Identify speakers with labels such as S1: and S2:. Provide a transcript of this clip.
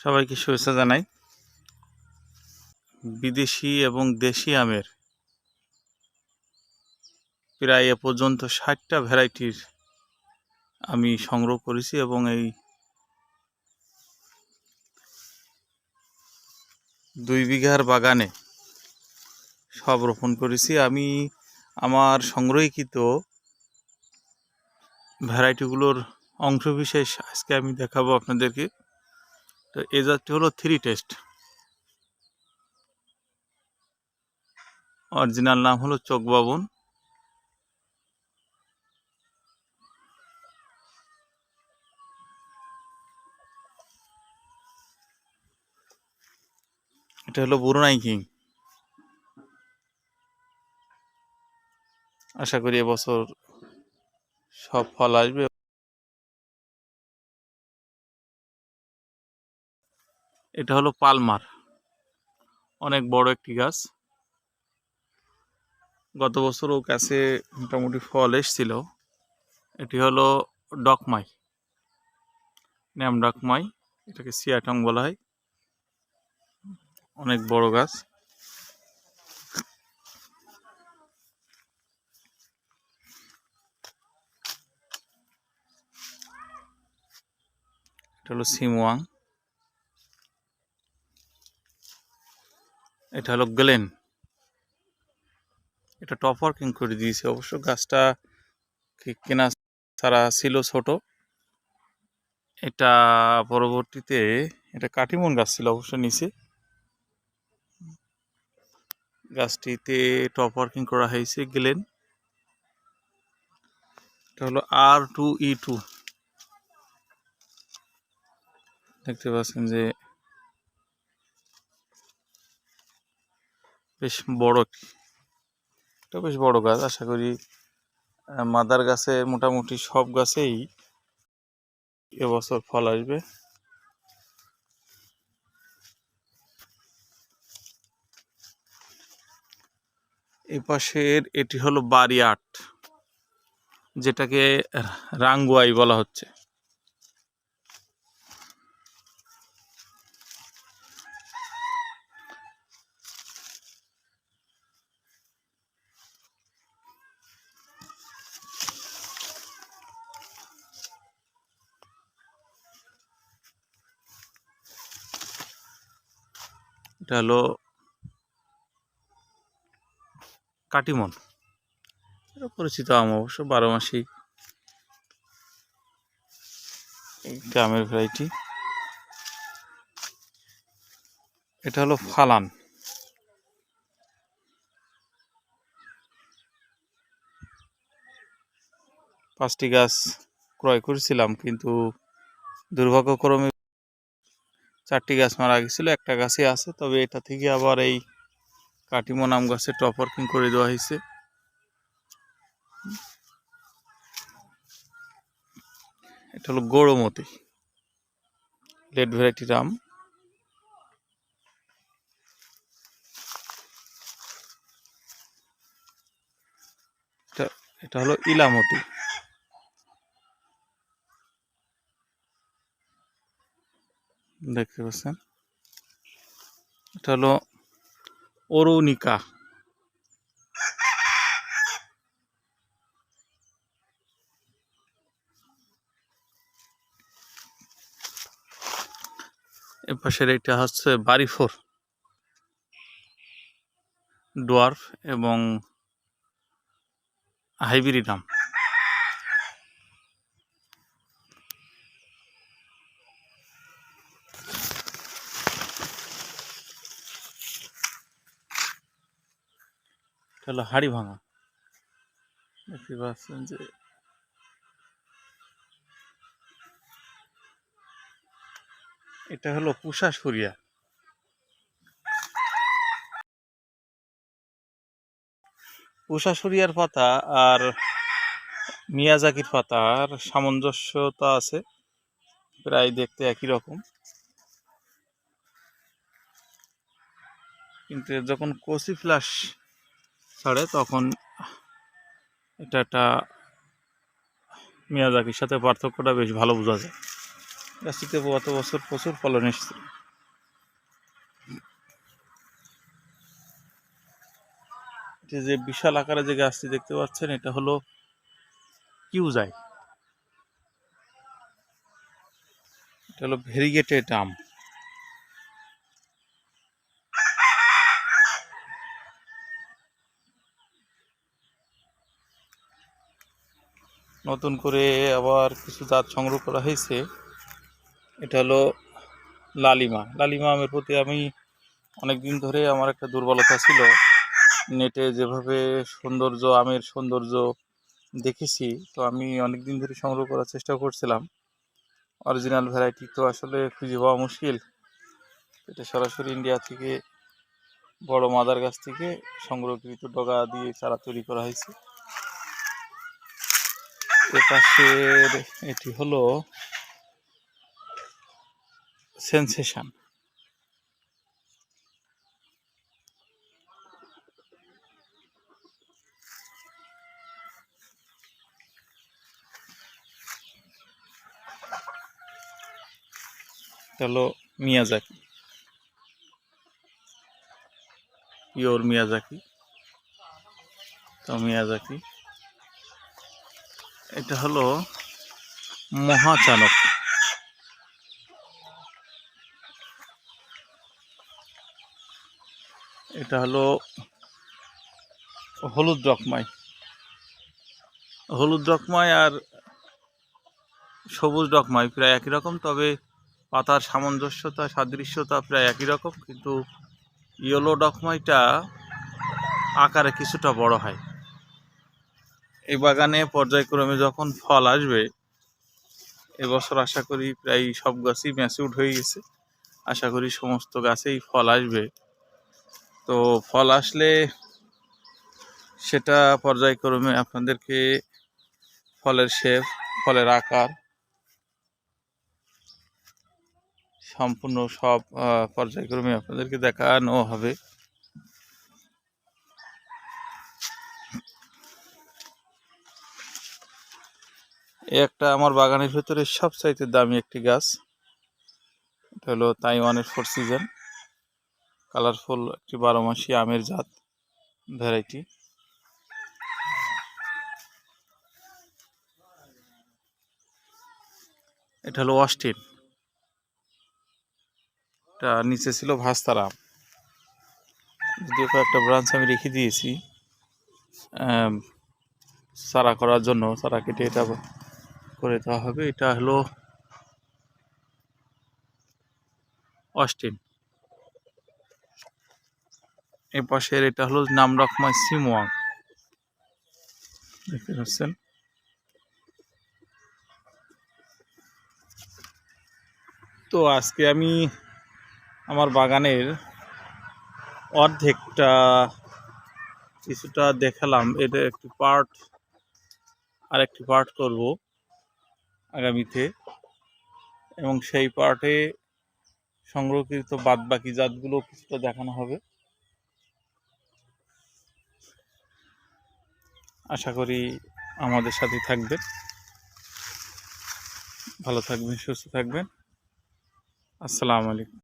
S1: সবাইকে শুভেচ্ছা জানাই। বিদেশি এবং দেশি আমের প্রায় এ পর্যন্ত ৬০টা ভ্যারাইটির আমি সংগ্রহ করেছি এবং এই ২ বিঘার বাগানে সব রোপণ করেছি। আমি আমার সংগ্রহীকৃত ভ্যারাইটিগুলোর অংশবিশেষ আজকে আমি দেখাবো আপনাদেরকে। তো এই জাতটি হলো 3 টেস্ট, অরিজিনাল নাম হলো চোখবাবন। এটা হলো ব্রুনাই কিং। আশা করি এবছর সব ফল আসবে। এটা হলো পালমার, অনেক বড় একটি গাছ। গত বছরও গাছে মোটামুটি ফল এসেছিল। এটি হলো ডকমাই, ন্যাম ডকমাই, এটাকে সিয়াটং বলা হয়। অনেক বড় গাছ। এটা হলো সিমওয়াং। এটা হলো গ্লেন। এটা টপ ওয়ার্কিং করে দিয়েছে। অবশ্য গাছটা কেনা ছাড়া ছিল ছোট। এটা পরবর্তীতে এটা কাটিমন গাছ ছিল অবশ্য নিচে। গাছটিতে টপ ওয়ার্কিং করা হয়েছে গ্লেন। এটা হলো R2E2। দেখতে পাচ্ছেন যে বেশ বড়, এটা বেশ বড় গাছ। আশা করি মাদার গাছে মোটামুটি সব গাছেই এবছর ফল আসবে। এই পাশের এটি হলো বাড়ি ৮, যেটাকে রাঙ্গুয়াই বলা হচ্ছে। এটা হলো কাটিমন, এটা পরিচিত আম, অবশ্য ১২ মাসি গ্রামের ভ্যারাইটি। এটা হলো ফালান। পাঁচটি গাছ ক্রয় করেছিলাম, কিন্তু দুর্ভাগ্যক্রমে ৪টি গাছ মারা গেছিলো, একটা গাছই আছে। তবে এটা থেকে আবার এই কাটিমন আম গাছে টপ ওয়ার্কিং করে দেওয়া হয়েছে। এটা হলো গৌড়মতি, লেট ভ্যারাইটির আম। এটা হলো ইলামতি। দেখতে পাচ্ছেন, এটা হলো অরুণিকা। এর পাশের এটা হচ্ছে বাড়ি 4, ডোয়ার্ফ এবং হাইব্রিড আম। এটা হলো হাড়ি ভাঙা। দেখতে পাচ্ছেন যে এটা হলো পুষা সরিয়া। পুষা সরিয়ার পাতা আর মিয়াজাকির পাতার সামঞ্জস্যতা আছে, প্রায় দেখতে একই রকম, কিন্তু যখন কচি ফ্লাশ ছাড়ে তখন এটা একটা মিয়াজাকির সাথে পার্থক্যটা বেশ ভালো বোঝা যায়। গাছটিতে গত বছর প্রচুর ফলন এসেছিল। যে বিশাল আকারে যে গাছটি দেখতে পাচ্ছেন, এটা হলো কিউজাই। এটা হলো ভেরিগেটেড আম। নতুন করে আবার কিছু জাত সংগ্রহ করা হয়েছে। এটা হলো লালিমা। লালিমা আমের প্রতি আমি অনেক দিন ধরে আমার একটা দুর্বলতা ছিল। নেটে যেভাবে আমের সৌন্দর্য দেখেছি, তো আমি অনেক দিন ধরে সংগ্রহ করার চেষ্টা করছিলাম। অরিজিনাল ভ্যারাইটি তো আসলে খুঁজে পাওয়া মুশকিল। এটা সরাসরি ইন্ডিয়া থেকে বড় মাদার গাছ থেকে সংগ্রহকৃত ডগা দিয়ে চারা তৈরি করা হয়েছে। এপাশের এটি হলো সেন্সেশন। এটা হলো মিয়াজাকি, পিওর মিয়াজাকি। তো মিয়াজাকি এটা হলো মহাচানক। এটা হলো হলুদ রকমাই। হলুদ রকমাই আর সবুজ রকমাই প্রায় একই রকম, তবে পাতার সামঞ্জস্যতা সাদৃশ্যতা প্রায় একই রকম, কিন্তু ইয়েলো ডকমাইটা আকারে কিছুটা বড় হয়। এই বাগানে পর্যায়ক্রমে যখন ফল আসবে, এবছর আশা করি প্রায় সব গাছই ম্যাচিউরড হয়ে গেছে। আশা করি সমস্ত গাছেই ফল আসবে। তো ফল আসলে সেটা পর্যায়ক্রমে আপনাদেরকে ফলের শেপ, ফলের আকার সম্পূর্ণ সব পর্যায়ক্রমে আপনাদেরকে দেখানো হবে। একটা আমার বাগানের ভিতরে সবচাইতে দামি একটি গাছ। এটা হলো তাইওয়ানের 4 সিজন, কালারফুল একটি 12 মাসি আমের জাত ভ্যারাইটি। এটা হলো অস্টিন। এটা নিচে ছিল ভাস্তার আম, যদিও কয়েকটা ব্রাঞ্চ আমি রেখে দিয়েছি চারা করার জন্য। চারা কেটে এটা করে দেওয়া হবে। এটা হলো অস্টিন। এই পাশের এটা হলো নামডকমাই সিমোয়াং, দেখতে পাচ্ছেন। তো আজকে আমি আমার বাগানের অর্ধেকটা কিছুটা দেখালাম। এটা একটি পার্ট, আর একটি পার্ট করব আগামীতে, এবং সেই পার্টে সংরক্ষিত বাদবাকি জাতগুলো কিছুটা দেখানো হবে। আশা করি আমাদের সাথে থাকবেন। ভালো থাকবেন, সুস্থ থাকবেন। আসসালামু আলাইকুম।